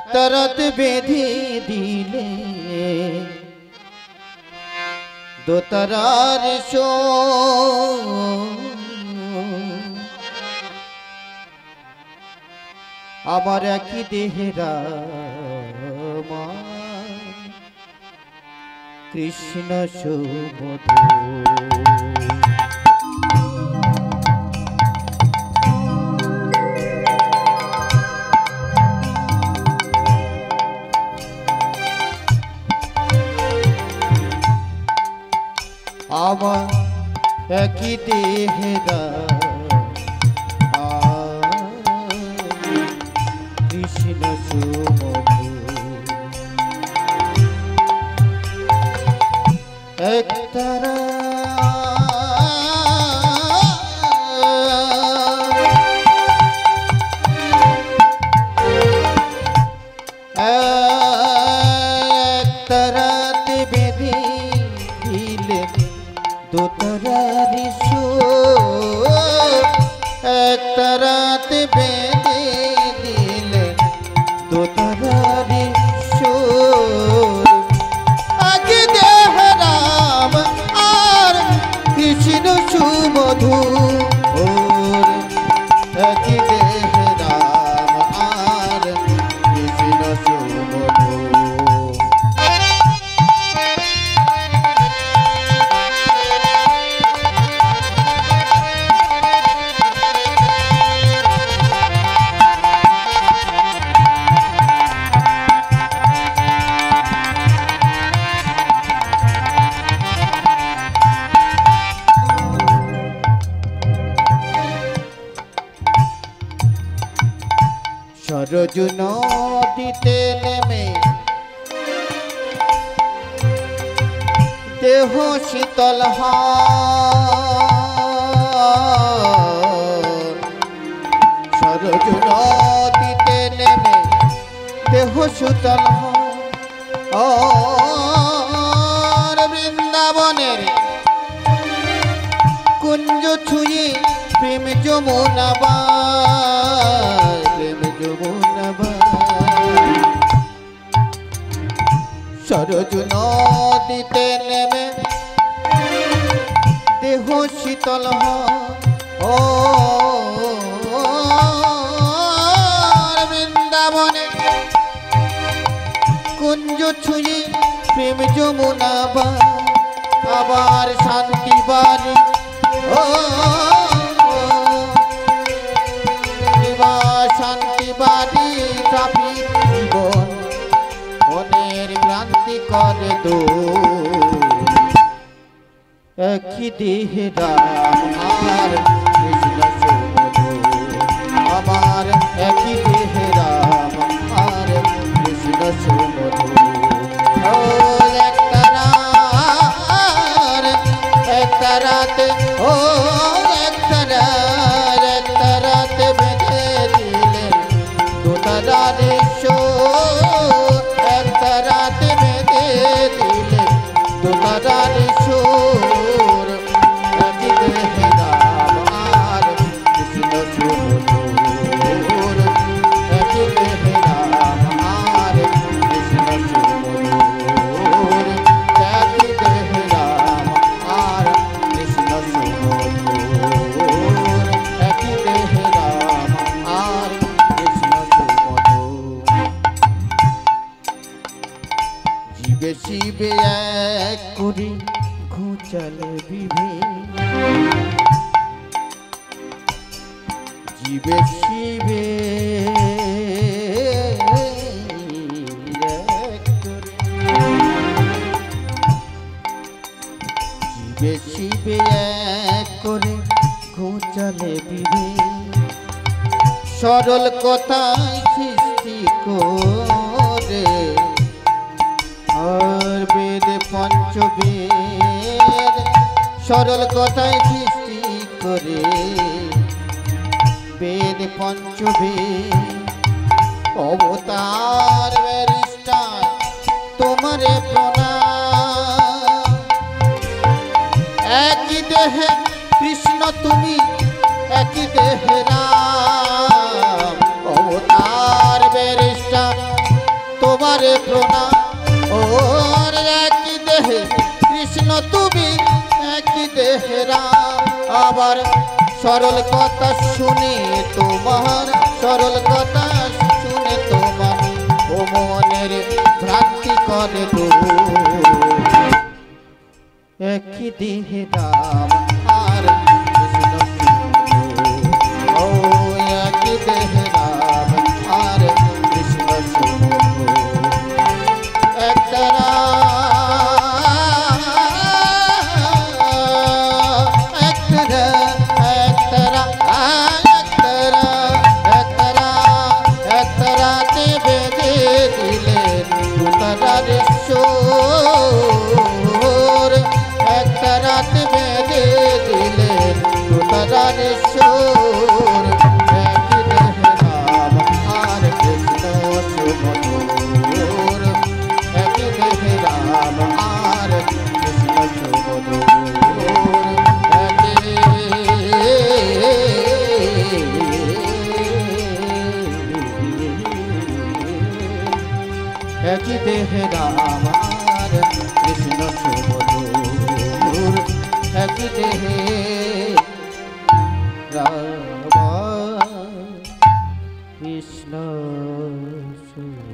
একটা রাত বেঁধে দিলে দোতারার শো আমার একই দেহেরা কৃষ্ণ সুমধু আমার একই দেহেরা কৃষ্ণ সুমধু একতারা একতারাতে বেঁধে দিলে দোতারারি সুর একতারাতে বেঁধে দিলে দোতারারি সুর আগে দেহ রাম আর কৃষ্ণ সুমধু আগে দেহ রাম আর কৃষ্ণ সুমধু সরজু নদীতে নেমে দেহ শীতল সরজু নদীতে নেমে দেহ শীতল বৃন্দাবনের কুঞ্জ ছুঁয়ে প্রেম যমুনা সরজু নদীতে নেমে দেহ শীতল বৃন্দাবনে কুঞ্জ ছুঁয়ে প্রেম যমুনা আবার শান্তি বাড়ি শান্তি বাড়ি ট্রাফিক জীবন মনের ক্রান্তি করে দো একই দেহে রাম আর কৃষ্ণ সুমধু আমার একই দেহে রাম আর কৃষ্ণ সুমধু একটা রাতে একটা রাতে বেঁধে দিলে দোতারারে সুর একটা রাতে বেঁধে দিলে দোতারারে সুর একই দেহে রাম আর কৃষ্ণ সুমধু একই দেহে রাম আর কৃষ্ণ সুমধু একই দেহে রাম আর কৃষ্ণ সুমধু একই দেহে রাম আর কৃষ্ণ সুমধু জীবে শিবে এক করি ঘুচালে বিভে জীবে শিবে জীবে শিবে এক করে ঘুচালে বিভে সরল কথায় সৃষ্টি করে আর বেদ পঞ্চবেদ সরল কথায় সৃষ্টি করে বেদ পঞ্চবেদ অবতার ব্যারিস্টার তোমারে প্রণাম একই দেহে কৃষ্ণ তুমি একই দেহে রাম অবতার ব্যারিস্টার তোমারে প্রণাম। ওর একই দেহে কৃষ্ণ তুমি, একই দেহে রাম। আবার সরল কথা শুনে তোমার, সরল কথা শুনে তোমার ও মনের ভ্রান্তি করে দূর। একই দেহে রাম আর কৃষ্ণ শুধু। ও একই দেহে রাম আর কৃষ্ণ শুধু। একতারা একতারা একতারা একতারা একতারা একতারাতে বেঁধে দিলেন দুতারার সুর। একতারাতে বেঁধে দিলেন দুতারার সুর। একই দেহে রাম আর কৃষ্ণ সুমধুর। একই দেহে রাম আর কৃষ্ণ সুমধুর। একই দেহে রাম আর কৃষ্ণ সুমধুর। একই দেহে রাম কৃষ্ণ সুমধুর।